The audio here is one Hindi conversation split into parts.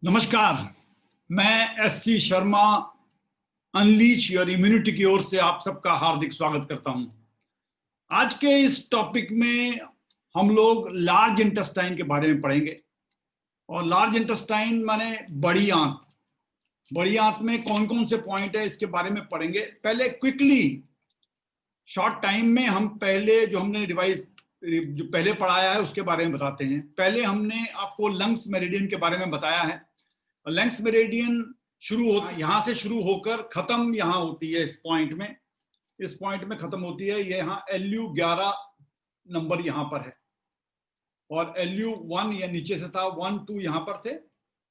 नमस्कार, मैं SC Sharma unleash your immunity की ओर से आप सबका हार्दिक स्वागत करता हूं। आज के इस टॉपिक में हम लोग लार्ज इंटेस्टाइन के बारे में पढ़ेंगे। और लार्ज इंटेस्टाइन माने बड़ी आंत। बड़ी आंत में कौन कौन से पॉइंट है इसके बारे में पढ़ेंगे। पहले क्विकली शॉर्ट टाइम में हम पहले जो हमने रिवाइज जो पहले पढ़ाया है उसके बारे में बताते हैं। पहले हमने आपको लंग्स मेरिडियन के बारे में बताया है। लंग्स मेरिडियन यहां से शुरू होकर खत्म यहां होती है इस पॉइंट में खत्म होती है। ये यहाँ LU 11 नंबर यहां पर है और LU 1 ये नीचे से था, 1 2 यहां पर थे।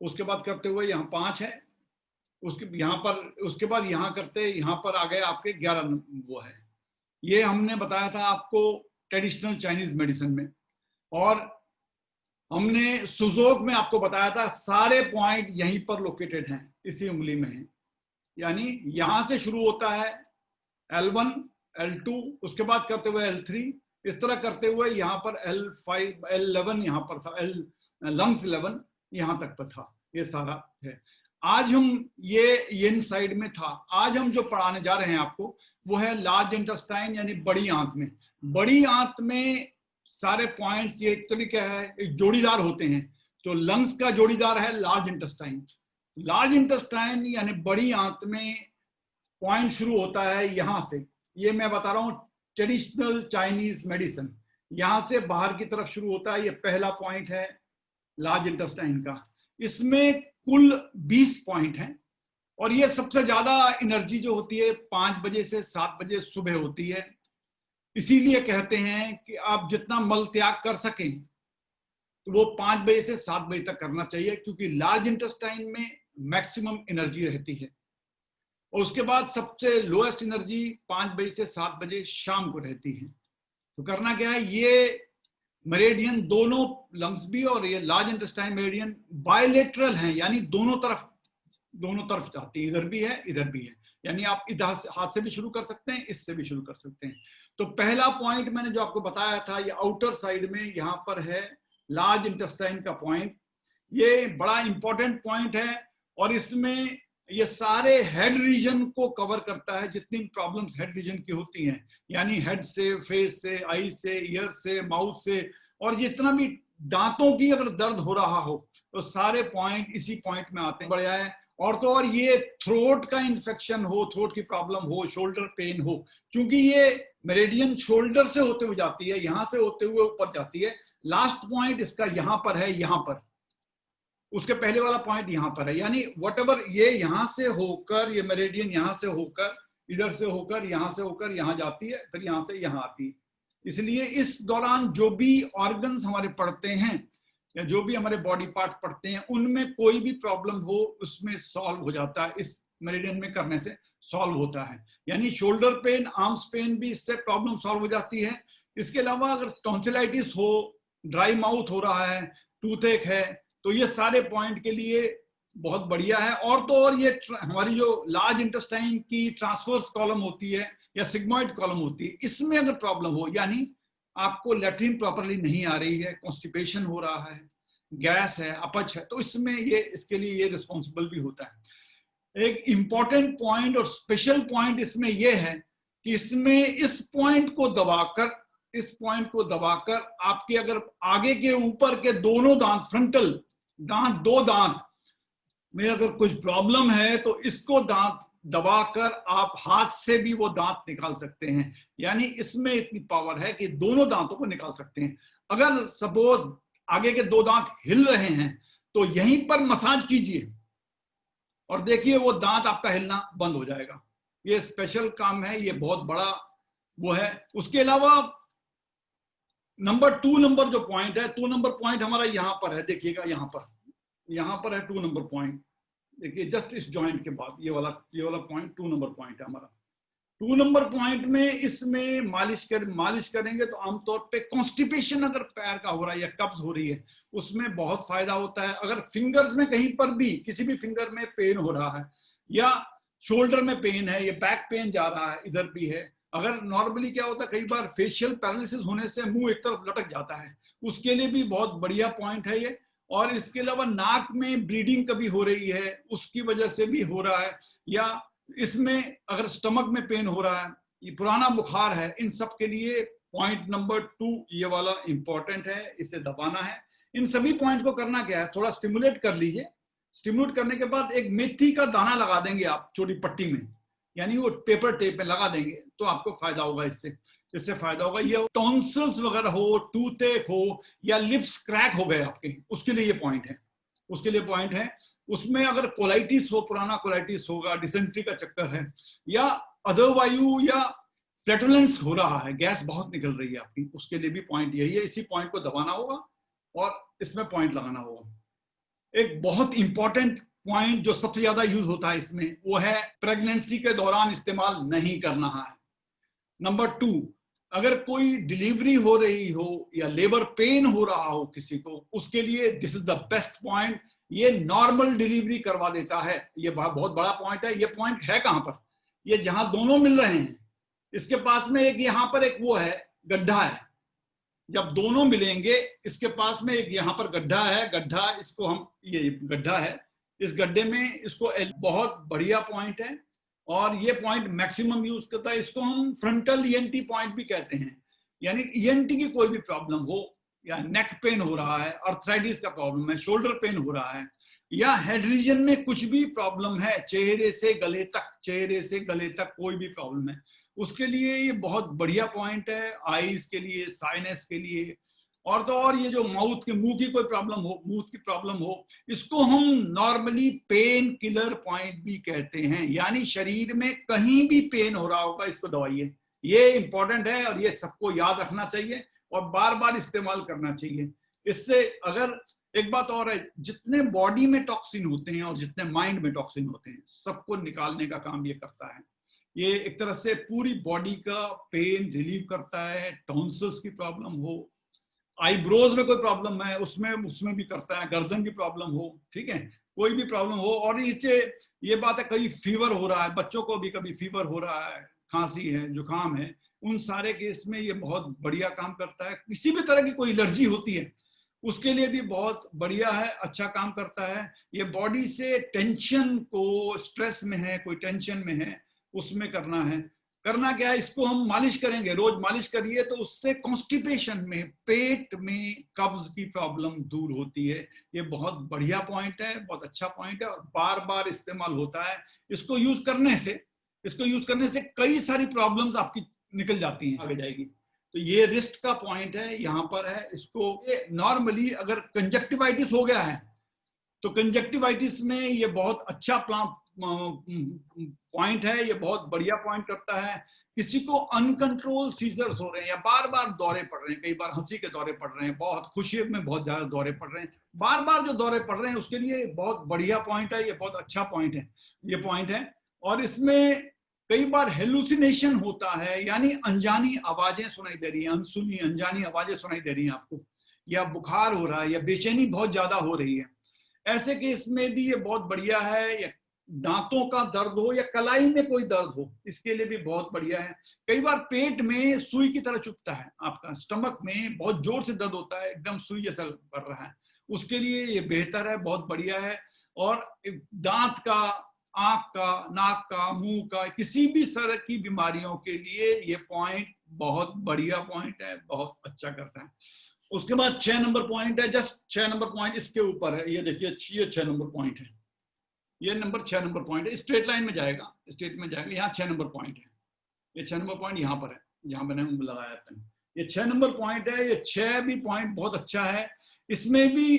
उसके बाद करते हुए यहाँ 5 है, उसके बाद यहाँ करते यहाँ पर आ गए आपके 11 वो है। ये हमने बताया था आपको ट्रेडिशनल चाइनीज मेडिसिन में। और हमने सुजोक में आपको बताया था सारे पॉइंट यहीं पर लोकेटेड हैं, इसी उंगली में है। यानी यहां से शुरू होता है L1 L2, उसके बाद करते हुए L3, इस तरह करते हुए यहाँ पर L5 L11 यहाँ पर था, लंग्स 11 यहाँ तक पर था। ये सारा है। आज हम ये इन साइड में था। आज हम जो पढ़ाने जा रहे हैं आपको वो है लार्ज इंटेस्टाइन यानी बड़ी आंत में। बड़ी आंत में सारे पॉइंट्स ये एक तरीके है, एक जोड़ीदार होते हैं। तो लंग्स का जोड़ीदार है लार्ज इंटेस्टाइन। लार्ज इंटेस्टाइन यानी बड़ी आंत में पॉइंट शुरू होता है यहां से। ये मैं बता रहा हूं ट्रेडिशनल चाइनीज मेडिसिन। यहां से बाहर की तरफ शुरू होता है। ये पहला पॉइंट है लार्ज इंटेस्टाइन का। इसमें कुल 20 पॉइंट हैं और ये सबसे ज्यादा एनर्जी जो होती है 5 बजे से 7 बजे सुबह होती है। इसीलिए कहते हैं कि आप जितना मल त्याग कर सकें तो वो 5 बजे से 7 बजे तक करना चाहिए, क्योंकि लार्ज इंटेस्टाइन में मैक्सिमम एनर्जी रहती है। और उसके बाद सबसे लोएस्ट एनर्जी 5 बजे से 7 बजे शाम को रहती है। तो करना क्या है, ये मेरिडियन दोनों लंग्स भी और ये लार्ज इंटेस्टाइन मेरिडियन बायलेटरल हैं, यानी दोनों तरफ जाती है। इधर भी है इधर भी है, यानी आप इधर से हाथ से भी शुरू कर सकते हैं, इससे भी शुरू कर सकते हैं। तो पहला पॉइंट मैंने जो आपको बताया था, ये आउटर साइड में यहां पर है लार्ज इंटेस्टाइन का पॉइंट। ये बड़ा इंपॉर्टेंट पॉइंट है और इसमें ये सारे हेड रीजन को कवर करता है। जितनी प्रॉब्लम्स हेड रीजन की होती हैं, यानी हेड से, फेस से, आई से, ईयर से, माउथ से, और जितना भी दांतों की अगर दर्द हो रहा हो तो सारे पॉइंट इसी पॉइंट में आते हैं। बढ़िया है। और तो और ये थ्रोट का इंफेक्शन हो, थ्रोट की प्रॉब्लम हो, शोल्डर पेन हो, क्योंकि ये मेरिडियन शोल्डर से होते हुए जाती है, यहां से होते हुए ऊपर जाती है। लास्ट पॉइंट इसका यहां पर है, यहां पर उसके पहले वाला पॉइंट यहां पर है। यानी व्हाटएवर ये यहां से होकर, ये मेरिडियन यहां से होकर, इधर से होकर, यहां से होकर यहां जाती है, फिर यहां से यहां आती है। इसलिए इस दौरान जो भी ऑर्गन्स हमारे पड़ते हैं या जो भी हमारे बॉडी पार्ट पड़ते हैं, उनमें कोई भी प्रॉब्लम हो उसमें सॉल्व हो जाता है। इस मेरिडियन में करने से सॉल्व होता है। यानी शोल्डर पेन, आर्म्स पेन भी इससे प्रॉब्लम सॉल्व हो जाती है। इसके अलावा अगर टॉन्सिलाइटिस हो, ड्राई माउथ हो रहा है, टूथएक है, तो ये सारे पॉइंट के लिए बहुत बढ़िया है। और तो और ये हमारी जो लार्ज इंटेस्टाइन की ट्रांसवर्स कॉलम होती है या सिग्मॉइड कॉलम होती है, इसमें अगर प्रॉब्लम हो, यानी आपको लैट्रिन प्रॉपरली नहीं आ रही है, कॉन्स्टिपेशन हो रहा है, गैस है, अपच है, तो इसमें ये इसके लिए ये रिस्पॉन्सिबल भी होता है। एक इंपॉर्टेंट पॉइंट और स्पेशल पॉइंट इसमें यह है कि इसमें इस पॉइंट को दबाकर आपके अगर आगे के ऊपर के दोनों दांत, फ्रंटल दांत, 2 दांत में अगर कुछ प्रॉब्लम है तो इसको दांत दबाकर आप हाथ से भी वो दांत निकाल सकते हैं। यानी इसमें इतनी पावर है कि दोनों दांतों को निकाल सकते हैं। अगर सपोज आगे के 2 दांत हिल रहे हैं तो यहीं पर मसाज कीजिए और देखिए वो दांत आपका हिलना बंद हो जाएगा। ये स्पेशल काम है, ये बहुत बड़ा वो है। उसके अलावा नंबर 2 नंबर जो पॉइंट है, 2 नंबर पॉइंट हमारा यहां पर है। देखिएगा यहां पर है 2 नंबर पॉइंट। देखिए जस्ट इस जॉइंट के बाद ये वाला पॉइंट 2 नंबर पॉइंट है हमारा। 2 नंबर पॉइंट में इसमें मालिश करेंगे तो आमतौर पे कॉन्स्टिपेशन अगर पैर का हो रहा है या कब्ज हो रही है, उसमें बहुत फायदा होता है। अगर फिंगर्स में कहीं पर भी किसी भी फिंगर में पेन हो रहा है या शोल्डर में पेन है, ये बैक पेन जा रहा है, इधर भी है। अगर नॉर्मली क्या होता है, कई बार फेशियल पैरालिसिस होने से मुंह एक तरफ लटक जाता है, उसके लिए भी बहुत बढ़िया पॉइंट है ये। और इसके अलावा नाक में ब्लीडिंग कभी हो रही है, उसकी वजह से भी हो रहा है, या इसमें अगर स्टमक में पेन हो रहा है, ये पुराना बुखार है, इन सब के लिए पॉइंट नंबर 2 ये वाला इंपॉर्टेंट है, इसे दबाना है। इन सभी पॉइंट को करना क्या है, थोड़ा स्टिमुलेट कर लीजिए। स्टिमुलेट करने के बाद एक मेथी का दाना लगा देंगे आप छोटी पट्टी में, यानी वो पेपर टेप में लगा देंगे, तो आपको फायदा होगा। इससे फायदा होगा। ये टॉन्सिल्स वगैरह हो, टूथेक हो, या लिप्स क्रैक हो गए आपके, उसके लिए ये पॉइंट है, उसके लिए पॉइंट है। उसमें अगर कोलाइटिस हो, पुराना कोलाइटिस होगा, डिसेंट्री का चक्कर है, या अधोवायु या फ्लैटुलेंस हो रहा है, गैस बहुत निकल रही है आपकी, उसके लिए भी पॉइंट यही है। इसी पॉइंट को दबाना होगा और इसमें पॉइंट लगाना होगा। एक बहुत इंपॉर्टेंट पॉइंट जो सबसे ज्यादा यूज होता है इसमें, वो है प्रेगनेंसी के दौरान इस्तेमाल नहीं करना है। नंबर 2, अगर कोई डिलीवरी हो रही हो या लेबर पेन हो रहा हो किसी को, उसके लिए this is the best point. ये नॉर्मल डिलीवरी करवा देता है। ये बहुत बड़ा पॉइंट है। ये पॉइंट है कहां पर, ये जहां दोनों मिल रहे हैं, इसके पास में एक यहां पर एक वो है, गड्ढा है। जब दोनों मिलेंगे, इसके पास में एक यहां पर गड्ढा है, गड्ढा इसको हम, ये गड्ढा है, इस गड्ढे में इसको बहुत बढ़िया पॉइंट है और ये पॉइंट मैक्सिमम यूज करता है। इसको हम फ्रंटल ईएनटी पॉइंट भी कहते हैं। यानी ईएनटी की कोई भी प्रॉब्लम हो, या नेक पेन हो रहा है, अर्थराइटिस का प्रॉब्लम है, शोल्डर पेन हो रहा है, या हेड रीजन में कुछ भी प्रॉब्लम है, चेहरे से गले तक कोई भी प्रॉब्लम है, उसके लिए ये बहुत बढ़िया पॉइंट है। आईज के लिए, साइनस के लिए, और तो और ये जो मुंह की कोई प्रॉब्लम हो, इसको हम नॉर्मली पेन किलर पॉइंट भी कहते हैं। यानी शरीर में कहीं भी पेन हो रहा होगा, इसको दवाइए। ये इंपॉर्टेंट है और ये सबको याद रखना चाहिए और बार बार इस्तेमाल करना चाहिए। इससे अगर एक बात और है, जितने बॉडी में टॉक्सिन होते हैं और जितने माइंड में टॉक्सिन होते हैं, सबको निकालने का काम ये करता है। ये एक तरह से पूरी बॉडी का पेन रिलीव करता है। टॉन्सिल्स की प्रॉब्लम हो, आईब्रोज में कोई प्रॉब्लम है, उसमें भी करता है। गर्दन की प्रॉब्लम हो, ठीक है, कोई भी प्रॉब्लम हो। और ये बात है, कभी फीवर हो रहा है, बच्चों को भी कभी फीवर हो रहा है, खांसी है, जुकाम है, उन सारे केस में ये बहुत बढ़िया काम करता है। किसी भी तरह की कोई एलर्जी होती है, उसके लिए भी बहुत बढ़िया है, अच्छा काम करता है। ये बॉडी से टेंशन को, स्ट्रेस में है, कोई टेंशन में है, उसमें करना क्या है, इसको हम मालिश करेंगे, रोज मालिश करिए, तो उससे कॉन्स्टिपेशन में, पेट में कब्ज की प्रॉब्लम दूर होती है। ये बहुत बढ़िया पॉइंट है, बहुत अच्छा पॉइंट है और बार बार इस्तेमाल होता है। इसको यूज करने से कई सारी प्रॉब्लम्स आपकी निकल जाती हैं, आगे जाएगी। तो ये रिस्ट का पॉइंट है, यहाँ पर है। इसको नॉर्मली अगर कंजक्टिवाइटिस हो गया है, तो कंजक्टिवाइटिस में ये बहुत अच्छा पॉइंट है, ये बहुत बढ़िया पॉइंट करता है। किसी को अनकंट्रोल सीजर्स हो रहे हैं या बार बार दौरे पड़ रहे हैं, कई बार हंसी के दौरे पड़ रहे हैं, बहुत खुशी में बहुत ज्यादा दौरे पड़ रहे हैं, बार बार जो दौरे पड़ रहे हैं, उसके लिए बहुत बढ़िया पॉइंट है, ये बहुत अच्छा पॉइंट है, ये पॉइंट है। और इसमें कई बार हेलुसिनेशन होता है, यानी अनजानी आवाजें सुनाई दे रही हैं, अनसुनी अनजानी आवाजें सुनाई दे रही हैं आपको, या बुखार हो रहा है, या बेचैनी बहुत ज्यादा हो रही है। ऐसे केस में भी ये बहुत बढ़िया है। या दांतों का दर्द हो या कलाई में कोई दर्द हो, इसके लिए भी बहुत बढ़िया है। कई बार पेट में सुई की तरह चुभता है, आपका स्टमक में बहुत जोर से दर्द होता है, एकदम सुई जैसा पड़ रहा है, उसके लिए ये बेहतर है, बहुत बढ़िया है। और दांत का, आंख का, नाक का, मुंह का, किसी भी तरह की बीमारियों के लिए ये पॉइंट बहुत बढ़िया पॉइंट है, बहुत अच्छा करता है। उसके बाद 6 नंबर पॉइंट है, जस्ट 6 नंबर पॉइंट इसके ऊपर है, ये देखिए, ये 6 नंबर पॉइंट है, ये 6 नंबर पॉइंट है, स्ट्रेट लाइन में जाएगा, यहाँ 6 नंबर पॉइंट है। ये 6 नंबर पॉइंट यहाँ पर है, जहां मैंने लगाया था, ये 6 नंबर पॉइंट है। ये 6 भी पॉइंट बहुत अच्छा है। इसमें भी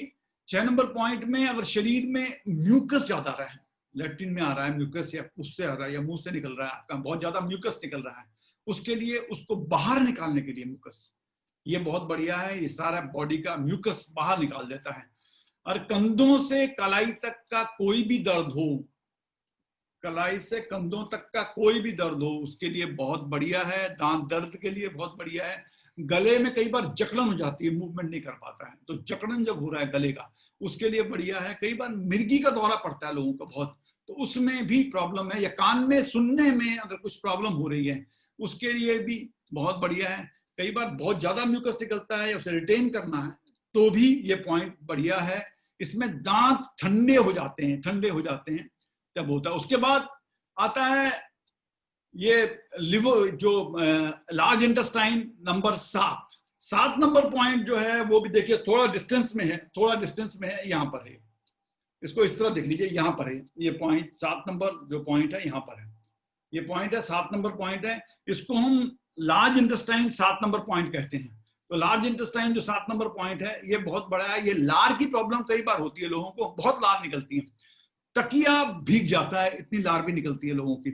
6 नंबर पॉइंट में अगर शरीर में म्यूकस ज्यादा रहा है, लैट्रिन में आ रहा है म्यूकस, या उससे आ रहा है, या मुंह से निकल रहा है, आपका बहुत ज्यादा म्यूकस निकल रहा है, उसके लिए, उसको बाहर निकालने के लिए म्यूकस, ये बहुत बढ़िया है। ये सारा बॉडी का म्यूकस बाहर निकाल देता है। और कंधों से कलाई तक का कोई भी दर्द हो, कलाई से कंधों तक का कोई भी दर्द हो, उसके लिए बहुत बढ़िया है। दांत दर्द के लिए बहुत बढ़िया है। गले में कई बार जकड़न हो जाती है, मूवमेंट नहीं कर पाता है, तो जकड़न जब हो रहा है गले का, उसके लिए बढ़िया है। कई बार मिर्गी का दौरा पड़ता है लोगों को बहुत, तो उसमें भी प्रॉब्लम है। या कान में सुनने में अगर कुछ प्रॉब्लम हो रही है, उसके लिए भी बहुत बढ़िया है। कई बार बहुत ज्यादा म्यूकस निकलता है या उसे रिटेन करना है, तो भी ये पॉइंट बढ़िया है। इसमें दांत ठंडे हो जाते हैं तब होता है। उसके बाद आता है ये लिवर, जो large intestine number 7 number point जो है वो भी देखिए थोड़ा डिस्टेंस में है, यहाँ पर है। इसको इस तरह देख लीजिए, यहाँ पर है ये पॉइंट, 7 नंबर जो पॉइंट है यहाँ पर है, ये पॉइंट है 7 नंबर पॉइंट है। इसको हम लार्ज इंटेस्टाइन 7 नंबर पॉइंट कहते हैं। तो लार्ज इंटेस्टाइन जो 7 नंबर पॉइंट है ये बहुत बड़ा है। ये लार की प्रॉब्लम कई बार होती है लोगों को, बहुत लार निकलती है, तकिया भीग जाता है, इतनी लार भी निकलती है लोगों की।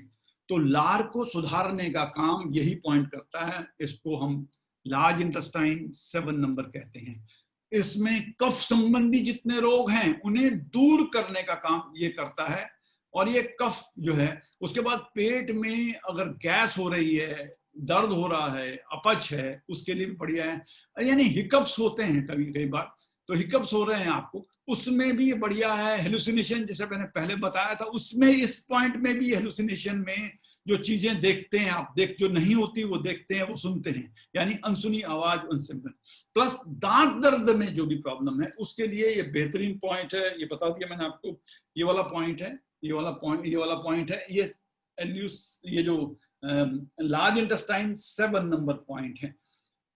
तो लार को सुधारने का काम यही पॉइंट करता है। इसको हम लार्ज इंटेस्टाइन 7 नंबर कहते हैं। इसमें कफ संबंधी जितने रोग हैं उन्हें दूर करने का काम ये करता है। और ये कफ जो है, उसके बाद पेट में अगर गैस हो रही है, दर्द हो रहा है, अपच है, उसके लिए भी बढ़िया है। यानी हिकअप्स होते हैं कई बार, तो हिकअप्स हो रहे हैं आपको, उसमें भी ये बढ़िया है। हेलुसिनेशन जैसे मैंने पहले बताया था, उसमें इस पॉइंट में भी हेलुसिनेशन में जो चीजें देखते हैं आप, जो नहीं होती वो देखते हैं, वो सुनते हैं, यानी अनसुनी आवाज, अनसिम्पल। प्लस दांत दर्द में जो भी प्रॉब्लम है उसके लिए ये बेहतरीन पॉइंट है। ये बता दिया मैंने आपको, ये वाला पॉइंट है, ये वाला पॉइंट है, ये जो लार्ज इंटेस्टाइन 7 नंबर पॉइंट है।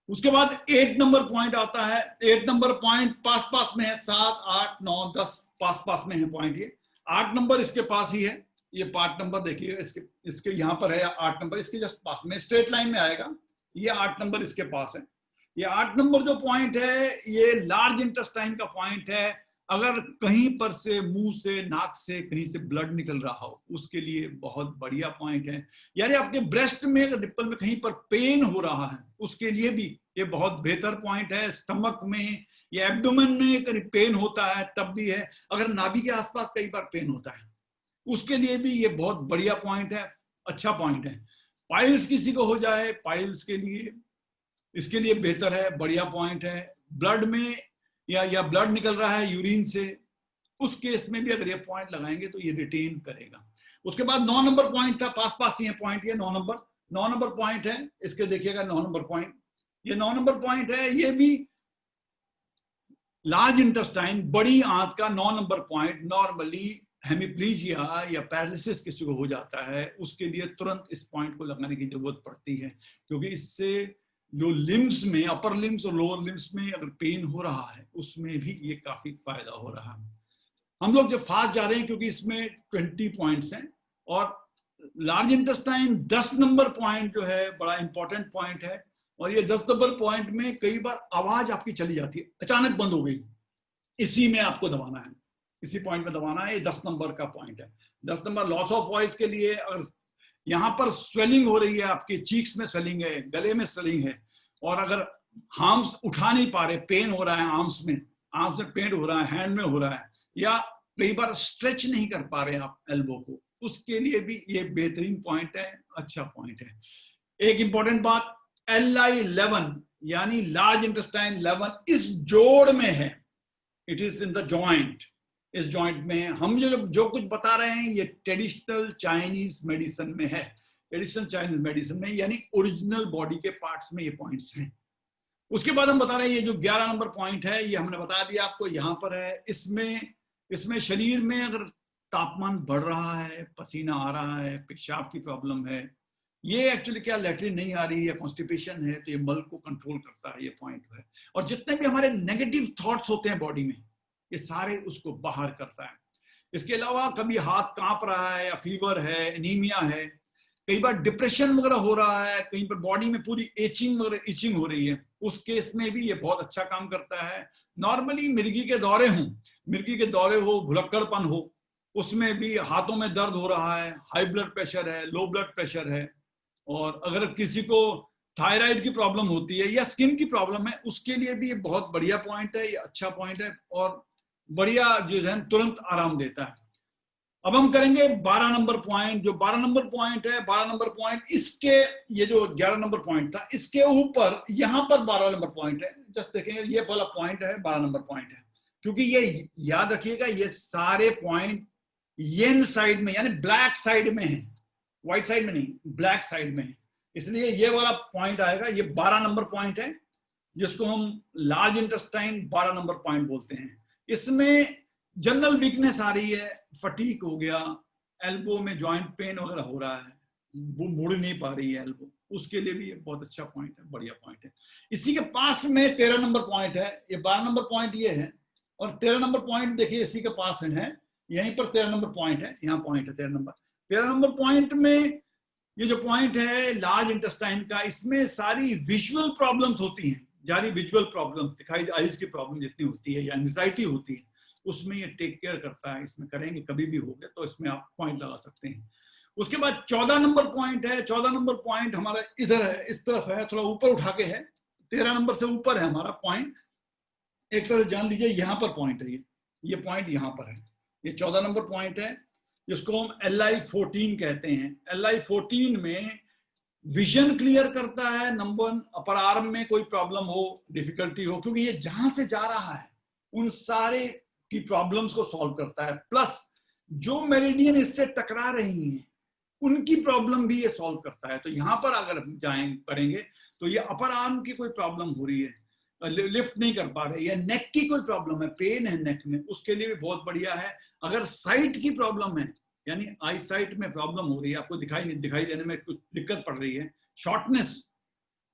उसके बाद 8 नंबर पॉइंट आता है। 8 नंबर पॉइंट पास में है, 7, 8, 9, 10 पास में है पॉइंट। ये 8 नंबर इसके पास ही है। ये पार्ट नंबर देखिए, इसके यहाँ पर है 8 नंबर, इसके जस्ट पास में, स्ट्रेट लाइन में आएगा। ये 8 नंबर इसके पास है। ये 8 नंबर जो पॉइंट है ये लार्ज इंटेस्टाइन का पॉइंट है। अगर कहीं पर से, मुंह से, नाक से कहीं से ब्लड निकल रहा हो, उसके लिए बहुत बढ़िया पॉइंट है। यानी आपके ब्रेस्ट में, निप्पल में कहीं पर पेन हो रहा है, उसके लिए भी ये बहुत बेहतर पॉइंट है। स्टमक में या एब्डोमेन में कहीं पेन होता है तब भी है। अगर नाभि के आसपास कई बार पेन होता है, उसके लिए भी ये बहुत बढ़िया पॉइंट है, अच्छा पॉइंट है। पाइल्स किसी को हो जाए, पाइल्स के लिए, इसके लिए बेहतर है, बढ़िया पॉइंट है। ब्लड में या ब्लड निकल रहा है यूरिन से, उस केस में भी अगर ये पॉइंट लगाएंगे तो ये रिटेन करेगा। उसके बाद 9 नंबर पॉइंट था, पास ही है पॉइंट, ये 9 नंबर पॉइंट है। इसके देखिएगा 9 नंबर पॉइंट, ये 9 नंबर पॉइंट है। ये भी लार्ज इंटेस्टाइन, बड़ी आंत का 9 नंबर पॉइंट। नॉर्मली हेमिप्लीजिया या पैरालिसिस किसी को हो जाता है, उसके लिए तुरंत इस पॉइंट को लगाने की जरूरत पड़ती है, क्योंकि इससे जो लिम्स में, अपर लिम्स और लोअर लिम्स में अगर पेन हो रहा है, उसमें भी ये काफी फायदा हो रहा है। हम लोग जब फास्ट जा रहे हैं, क्योंकि इसमें 20 पॉइंट्स हैं, और लार्ज इंटेस्टाइन 10 नंबर पॉइंट जो है बड़ा इंपॉर्टेंट पॉइंट है। और ये 10 नंबर पॉइंट में कई बार आवाज आपकी चली जाती है, अचानक बंद हो गई, इसी में आपको दबाना है, इसी पॉइंट में दबाना है। ये 10 नंबर का पॉइंट है। 10 नंबर लॉस ऑफ वॉइस के लिए, अगर यहाँ पर स्वेलिंग हो रही है, आपके चीक्स में स्वेलिंग है, गले में स्वेलिंग है, और अगर आर्म्स उठा नहीं पा रहे, पेन हो रहा है आर्म्स में पेन हो रहा है, हैंड में हो रहा है, या कई बार स्ट्रेच नहीं कर पा रहे आप एल्बो को, उसके लिए भी ये बेहतरीन पॉइंट है, अच्छा पॉइंट है। एक इंपॉर्टेंट बात, LI11 यानी लार्ज इंटेस्टाइन 11 इस जोड़ में है, it is in the joint. इस जॉइंट में हम जो कुछ बता रहे हैं ये ट्रेडिशनल चाइनीज मेडिसिन में है, ट्रेडिशनल चाइनीज मेडिसिन में, यानी ओरिजिनल बॉडी के पार्ट्स में ये पॉइंट्स हैं। उसके बाद हम बता रहे हैं ये जो 11 नंबर पॉइंट है, ये हमने बता दिया आपको, यहाँ पर है। इसमें शरीर में अगर तापमान बढ़ रहा है, पसीना आ रहा है, पेशाब की प्रॉब्लम है, ये एक्चुअली क्या लैट्रिन नहीं आ रही है, कॉन्स्टिपेशन है, तो ये मल को कंट्रोल करता है, ये पॉइंट है। और जितने भी हमारे नेगेटिव थॉट्स होते हैं बॉडी में, ये सारे उसको बाहर करता है। इसके अलावा कभी हाथ कांप रहा है, या फीवर है, एनीमिया है, कई बार डिप्रेशन वगैरह हो रहा है, कहीं पर बॉडी में पूरी इचिंग हो रही है, उस केस में भी ये बहुत अच्छा काम करता है। नॉर्मली मिर्गी के दौरे हो, भुलक्कड़पन हो, उसमें भी हाथों में दर्द हो रहा है, हाई ब्लड प्रेशर है, लो ब्लड प्रेशर है, और अगर किसी को थायराइड की प्रॉब्लम होती है या स्किन की प्रॉब्लम है, उसके लिए भी ये बहुत बढ़िया पॉइंट है, ये अच्छा पॉइंट है, और बढ़िया जो है तुरंत आराम देता है। अब हम करेंगे 12 नंबर पॉइंट। जो 12 नंबर पॉइंट है, 12 नंबर पॉइंट इसके, ये जो 11 नंबर पॉइंट था, इसके ऊपर यहां पर 12 नंबर पॉइंट है। जस्ट देखेंगे, ये वाला पॉइंट है, 12 नंबर पॉइंट है, क्योंकि ये याद रखिएगा, ये सारे पॉइंट येन साइड में, यानी ब्लैक साइड में है, व्हाइट साइड में नहीं, ब्लैक साइड में है, इसलिए ये वाला पॉइंट आएगा। ये 12 नंबर पॉइंट है, जिसको हम लार्ज इंटेस्टाइन 12 नंबर पॉइंट बोलते हैं। इसमें जनरल वीकनेस आ रही है, फटीक हो गया, एल्बो में जॉइंट पेन वगैरह हो रहा है, वो मुड़ नहीं पा रही है एल्बो, उसके लिए भी ये बहुत अच्छा पॉइंट है, बढ़िया पॉइंट है। इसी के पास में 13 नंबर पॉइंट है, ये 12 नंबर पॉइंट ये है, और 13 नंबर पॉइंट देखिए इसी के पास है, यहीं पर 13 नंबर पॉइंट है, यहाँ पॉइंट है 13 नंबर पॉइंट में ये जो पॉइंट है लार्ज इंटेस्टाइन का, इसमें सारी विजुअल प्रॉब्लम्स होती हैं, जारी विजुअल प्रॉब्लम दिखाई, आइज की प्रॉब्लम जितनी होती है या एंजाइटी होती है, उसमें ये टेक केयर करता है। इसमें करेंगे कभी भी हो गया तो इसमें आप पॉइंट लगा सकते हैं। उसके बाद 14 नंबर पॉइंट है, 14 नंबर पॉइंट हमारा इधर है, इस तरफ है, थोड़ा ऊपर उठा के है, 13 नंबर से ऊपर है हमारा पॉइंट, एक तरह जान लीजिए यहाँ पर पॉइंट है, ये पॉइंट यहाँ पर है, ये 14 नंबर पॉइंट है, जिसको हम LI14 कहते हैं। LI14 में विजन क्लियर करता है, नंबर अपर आर्म में कोई प्रॉब्लम हो, डिफिकल्टी हो, क्योंकि ये जहां से जा रहा है उन सारे की प्रॉब्लम्स को सॉल्व करता है, प्लस जो मेरिडियन इससे टकरा रही हैं उनकी प्रॉब्लम भी ये सॉल्व करता है। तो यहां पर अगर जाएंगे करेंगे तो ये अपर आर्म की कोई प्रॉब्लम हो रही है, लिफ्ट नहीं कर पा रहे, या नेक की कोई प्रॉब्लम है, पेन है नेक में, उसके लिए भी बहुत बढ़िया है। अगर साइट की प्रॉब्लम है, यानी आई साइट में प्रॉब्लम हो रही है, आपको दिखाई देने में कुछ दिक्कत पड़ रही है, शॉर्टनेस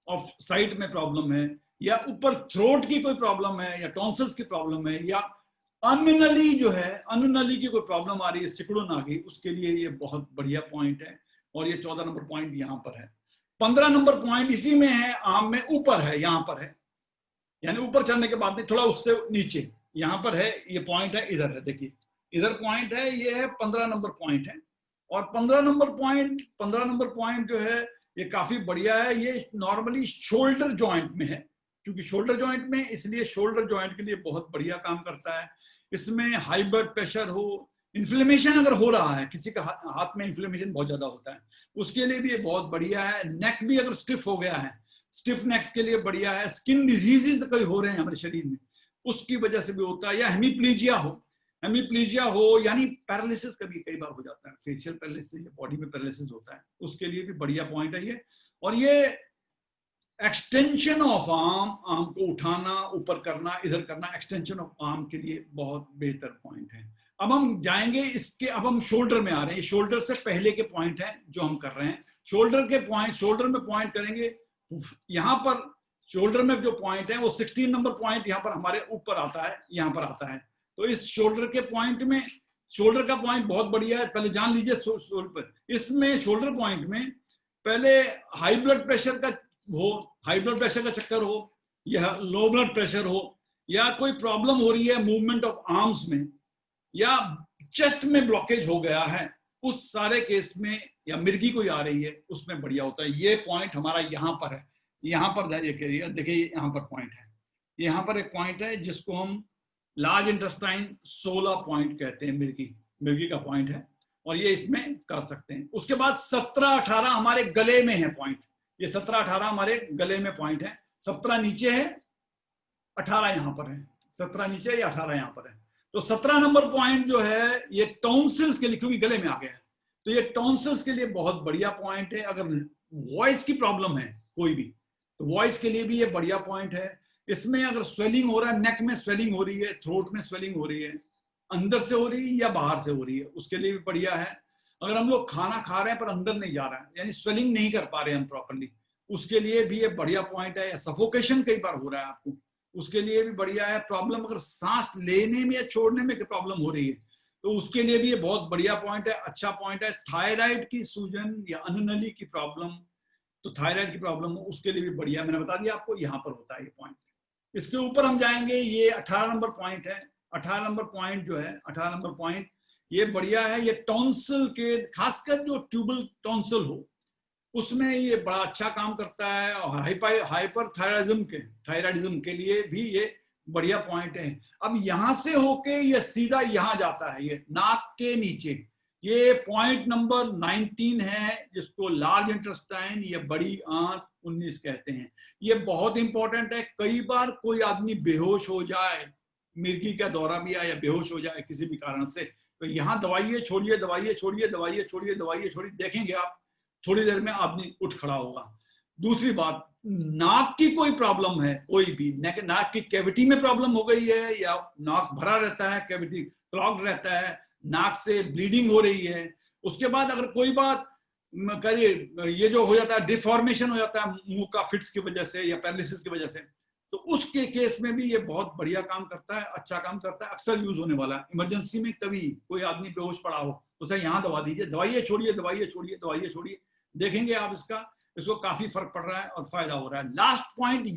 ऑफ साइट में प्रॉब्लम है, या ऊपर थ्रोट की कोई प्रॉब्लम है, या टॉन्सिल्स की प्रॉब्लम है, या अनुनली जो है, अनुनली की कोई प्रॉब्लम आ रही है, सिकुड़न आ गई, उसके लिए ये बहुत बढ़िया पॉइंट है। और ये 14 नंबर पॉइंट यहाँ पर है। 15 नंबर पॉइंट इसी में है, आर्म में ऊपर है, यहाँ पर है, यानी ऊपर चढ़ने के बाद थोड़ा उससे नीचे यहाँ पर है, ये पॉइंट है, इधर है, देखिए इधर पॉइंट है, ये है 15 नंबर पॉइंट है। और 15 नंबर पॉइंट जो है ये काफी बढ़िया है, ये नॉर्मली शोल्डर जॉइंट में है, क्योंकि शोल्डर जॉइंट में, इसलिए शोल्डर जॉइंट के लिए बहुत बढ़िया काम करता है। इसमें हाई ब्लड प्रेशर हो, इन्फ्लेमेशन अगर हो रहा है, किसी का हाथ में इन्फ्लेमेशन बहुत ज्यादा होता है, उसके लिए भी ये बहुत बढ़िया है। नेक भी अगर स्टिफ हो गया है, स्टिफ नेक्स के लिए बढ़िया है। स्किन डिजीजेस कई हो रहे हैं हमारे शरीर में, उसकी वजह से भी होता है। या हेमीप्लीजिया हो यानी पैरालिसिस कभी कई बार हो जाता है, फेशियल पैरालिसिस या बॉडी में पैरालिसिस होता है, उसके लिए भी बढ़िया पॉइंट है ये। और ये एक्सटेंशन ऑफ आर्म को उठाना, ऊपर करना, इधर करना, एक्सटेंशन ऑफ आर्म के लिए बहुत बेहतर पॉइंट है। अब हम जाएंगे इसके, अब हम शोल्डर में आ रहे हैं, शोल्डर से पहले के पॉइंट हैं जो हम कर रहे हैं। शोल्डर में पॉइंट करेंगे, यहां पर शोल्डर में जो पॉइंट है वो 16 नंबर पॉइंट यहां पर हमारे ऊपर आता है, यहां पर आता है। तो इस शोल्डर के पॉइंट में, शोल्डर का पॉइंट बहुत बढ़िया है, पहले जान लीजिए शोल्डर। इसमें शोल्डर पॉइंट में पहले हाई ब्लड प्रेशर का चक्कर हो, या लो ब्लड प्रेशर हो, या कोई प्रॉब्लम हो रही है मूवमेंट ऑफ आर्म्स में, या चेस्ट में ब्लॉकेज हो गया है, उस सारे केस में, या मिर्गी कोई आ रही है, उसमें बढ़िया होता है। ये पॉइंट हमारा यहाँ पर है, यहाँ पर देखिए यहाँ पर पॉइंट है, यहाँ पर एक पॉइंट है जिसको हम लार्ज इंटेस्टाइन 16 पॉइंट कहते हैं, मिर्गी का पॉइंट है, और ये इसमें कर सकते हैं। उसके बाद 17-18 हमारे गले में है पॉइंट, ये 17-18 हमारे गले में पॉइंट है। 17 नीचे है, 18 यहाँ पर है, 17 नीचे या 18 यहाँ पर है। तो 17 नंबर पॉइंट जो है ये टॉन्सिल्स के लिए, क्योंकि गले में आ गया है, तो ये टॉन्सिल्स के लिए बहुत बढ़िया पॉइंट है। अगर वॉइस की प्रॉब्लम है कोई भी, तो वॉइस के लिए भी ये बढ़िया पॉइंट है। इसमें अगर स्वेलिंग हो रहा है, नेक में स्वेलिंग हो रही है, थ्रोट में स्वेलिंग हो रही है, अंदर से हो रही है या बाहर से हो रही है, उसके लिए भी बढ़िया है। अगर हम लोग खाना खा रहे हैं पर अंदर नहीं जा रहा है, यानी स्वेलिंग नहीं कर पा रहे हैं हम प्रॉपर्ली, उसके लिए भी ये बढ़िया पॉइंट है। या सफोकेशन कई बार हो रहा है आपको, उसके लिए भी बढ़िया है। प्रॉब्लम अगर सांस लेने में या छोड़ने में प्रॉब्लम हो रही है, तो उसके लिए भी ये बहुत बढ़िया पॉइंट है, अच्छा पॉइंट है। थायराइड की सूजन या अनुनली की प्रॉब्लम, तो थायराइड की प्रॉब्लम हो, उसके लिए भी बढ़िया, मैंने बता दिया आपको, यहाँ पर होता है ये पॉइंट। इसके ऊपर हम जाएंगे, ये 18 नंबर पॉइंट है। 18 नंबर पॉइंट जो है, 18 नंबर पॉइंट ये बढ़िया है। ये टॉन्सिल के, खासकर जो ट्यूबल टॉन्सिल हो, उसमें ये बड़ा अच्छा काम करता है। और हाइपर थायराइडिज्म के लिए भी ये बढ़िया पॉइंट है। अब यहां से होके ये सीधा यहां जाता है, ये नाक के नीचे, ये पॉइंट नंबर 19 है, जिसको लार्ज इंटेस्टाइन या बड़ी आंत 19 कहते हैं। ये बहुत इंपॉर्टेंट है। कई बार कोई आदमी बेहोश हो जाए, मिर्गी का दौरा भी आए या बेहोश हो जाए किसी भी कारण से, तो यहाँ दवाइयाँ छोड़िए, देखेंगे आप थोड़ी देर में आदमी उठ खड़ा होगा। दूसरी बात, नाक की कोई प्रॉब्लम है, कोई भी नाक की कैविटी में प्रॉब्लम हो गई है, या नाक भरा रहता है, कैविटी क्लॉग्ड रहता है, नाक से ब्लीडिंग हो रही है, उसके बाद अगर कोई बात करिए ये जो हो जाता है डिफॉर्मेशन हो जाता है मुंह का फिट्स की वजह से या पैरालिसिस की वजह से, तो उसके केस में भी ये बहुत बढ़िया काम करता है, अच्छा काम करता है, अक्सर यूज होने वाला है। इमरजेंसी में कभी कोई आदमी बेहोश पड़ा हो उसे यहाँ दवा दीजिए, दवाइयाँ छोड़िए, दवाइयाँ छोड़िए, दवाइयाँ छोड़िए, देखेंगे आप इसको काफी फर्क पड़ रहा है और फायदा हो रहा है। लास्ट पॉइंट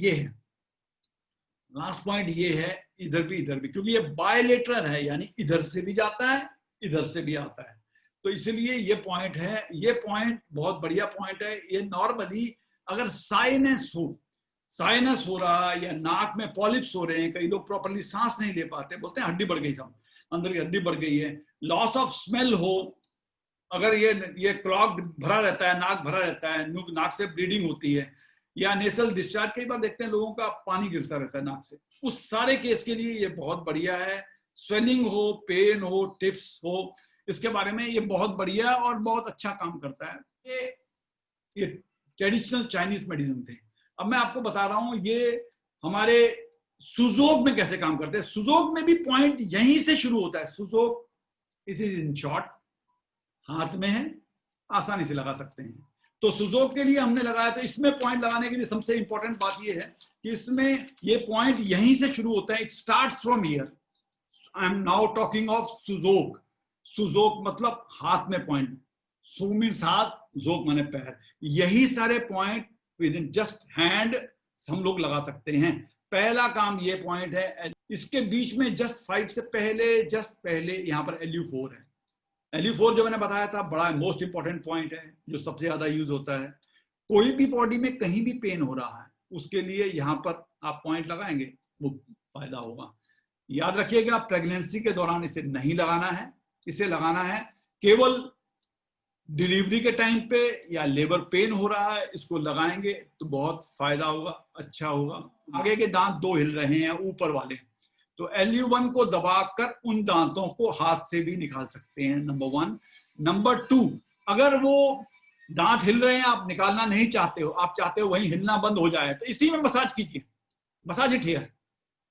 ये है, इधर भी, क्योंकि ये बायलेटरल है, यानी इधर से भी जाता है, इधर से भी आता है, तो इसलिए ये पॉइंट है, ये पॉइंट बहुत बढ़िया पॉइंट है। ये नॉर्मली अगर साइनस हो रहा है या नाक में पॉलिप्स हो रहे हैं, कई लोग प्रॉपर्ली सांस नहीं ले पाते, बोलते हैं हड्डी बढ़ गई, सब अंदर की हड्डी बढ़ गई है, लॉस ऑफ स्मेल हो, अगर ये क्लॉग भरा रहता है, नाक भरा रहता है, नाक से ब्लीडिंग होती है, या नेसल डिस्चार्ज, कई बार देखते हैं लोगों का पानी गिरता रहता है नाक से, उस सारे केस के लिए ये बहुत बढ़िया है। स्वेलिंग हो, पेन हो, टिप्स हो, इसके बारे में ये बहुत बढ़िया और बहुत अच्छा काम करता है। ये ट्रेडिशनल चाइनीज मेडिसिन थे। अब मैं आपको बता रहा हूं ये हमारे सुजोग में कैसे काम करते हैं। सुजोग में भी पॉइंट यहीं से शुरू होता है। सुजोग इज इन शॉर्ट, हाथ में है, आसानी से लगा सकते हैं। तो सुजोग के लिए हमने लगाया, तो इसमें पॉइंट लगाने के लिए सबसे इंपॉर्टेंट बात यह है कि इसमें ये पॉइंट यहीं से शुरू होता है। It starts from here. I am now talking of सुजोग। सुजोग मतलब हाथ में पॉइंट, सु मीन्स हाथ, जोग माने पैर। यही सारे point with in just hand हम लोग लगा सकते हैं। पहला काम ये पॉइंट है। इसके बीच में जस्ट 5 से पहले यहाँ पर LU4 है। LU4 जो मैंने बताया था बड़ा मोस्ट इंपॉर्टेंट पॉइंट है, जो सबसे ज्यादा यूज होता है। कोई भी बॉडी में कहीं भी पेन हो रहा है, उसके लिए यहाँ पर आप पॉइंट लगाएंगे, वो फायदा होगा। याद रखिएगा, प्रेगनेंसी के दौरान इसे नहीं लगाना है, इसे लगाना है केवल डिलीवरी के टाइम पे या लेबर पेन हो रहा है, इसको लगाएंगे तो बहुत फायदा होगा, अच्छा होगा। आगे के दांत 2 हिल रहे हैं, ऊपर वाले, तो LU1 को दबाकर उन दांतों को हाथ से भी निकाल सकते हैं, नंबर 1। नंबर 2, अगर वो दांत हिल रहे हैं, आप निकालना नहीं चाहते हो, आप चाहते हो वहीं हिलना बंद हो जाए, तो इसी में मसाज कीजिए, मसाज इट हियर,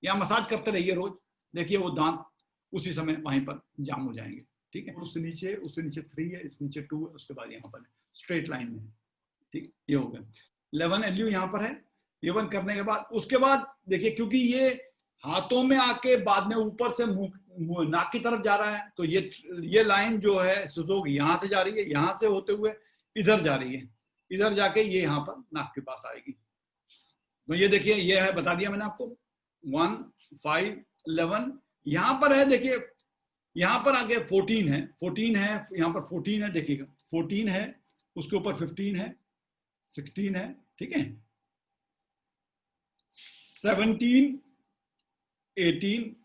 या मसाज करते रहिए रोज, देखिए वो दांत उसी समय वहीं पर जाम हो जाएंगे। ठीक है, उससे नीचे 3 है, इस नीचे 2 है, उसके बाद यहाँ पर स्ट्रेट लाइन में। ठीक, ये हो गया। 11 LU यहाँ पर है। ये 1 करने के बाद उसके बाद देखिए, क्योंकि ये हाथों में आके बाद में ऊपर से मुंह नाक की तरफ जा रहा है, तो ये लाइन जो है सुजोग यहाँ से जा रही है, यहाँ से होते हुए इधर जा रही है, इधर जाके ये यहाँ पर नाक के पास आएगी। तो ये देखिए, ये है, बता दिया मैंने आपको, 1, 5, 11 यहाँ पर है। देखिए यहाँ पर आगे 14 है, यहाँ पर 14 है, देखिएगा 14 है, उसके ऊपर 15 है, 16 है, ठीक है, 17, 18,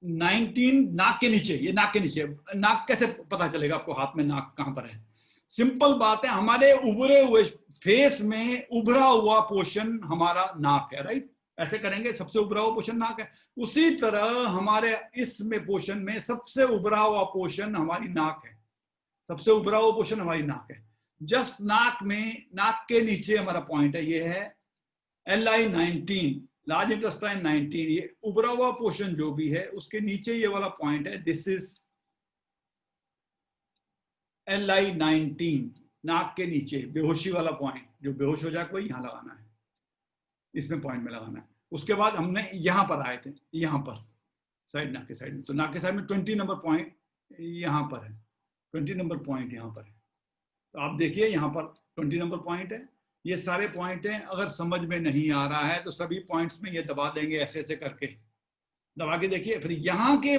19 नाक के नीचे। ये नाक के नीचे, नाक कैसे पता चलेगा आपको हाथ में नाक कहां पर है? सिंपल बात है, हमारे उभरे हुए फेस में उभरा हुआ पोर्शन हमारा नाक है, राइट? ऐसे करेंगे, सबसे उभरा हुआ पोर्शन नाक है। उसी तरह हमारे इसमें पोर्शन में सबसे उभरा हुआ पोर्शन हमारी नाक है, सबसे उभरा हुआ पोर्शन हमारी नाक है। जस्ट नाक में, नाक के नीचे हमारा पॉइंट है, ये है LI19, लार्ज इंटेस्टाइन 19। ये उभरा हुआ पोर्शन जो भी है उसके नीचे ये वाला पॉइंट है, दिस इज LI19, नाक के नीचे बेहोशी वाला पॉइंट, जो बेहोश हो जाए कोई, यहां लगाना है, इसमें पॉइंट में लगाना है। उसके बाद हमने यहां पर आए थे, यहां पर साइड, नाक के साइड में, तो नाक के साइड में 20 नंबर पॉइंट यहां पर है, 20 नंबर पॉइंट यहां पर है। तो आप देखिए यहाँ पर 20 नंबर पॉइंट है, ये सारे पॉइंट हैं। अगर समझ में नहीं आ रहा है तो सभी पॉइंट्स में ये दबा देंगे, ऐसे ऐसे करके दबा के देखिए। फिर यहाँ के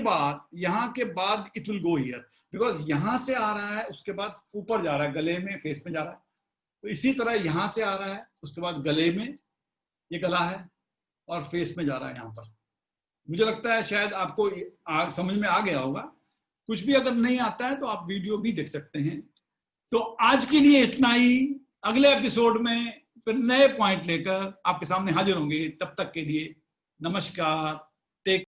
बाद it will go here, because यहाँ से आ रहा है, उसके बाद ऊपर जा रहा है, गले में, फेस में जा रहा है। तो इसी तरह यहाँ से आ रहा है, उसके बाद गले में, ये गला है, और फेस में जा रहा है यहाँ पर। मुझे लगता है शायद आपको समझ में आ गया होगा। कुछ भी अगर नहीं आता है तो आप वीडियो भी देख सकते हैं। तो आज के लिए इतना ही। अगले एपिसोड में फिर नए पॉइंट लेकर आपके सामने हाजिर होंगे। तब तक के लिए नमस्कार।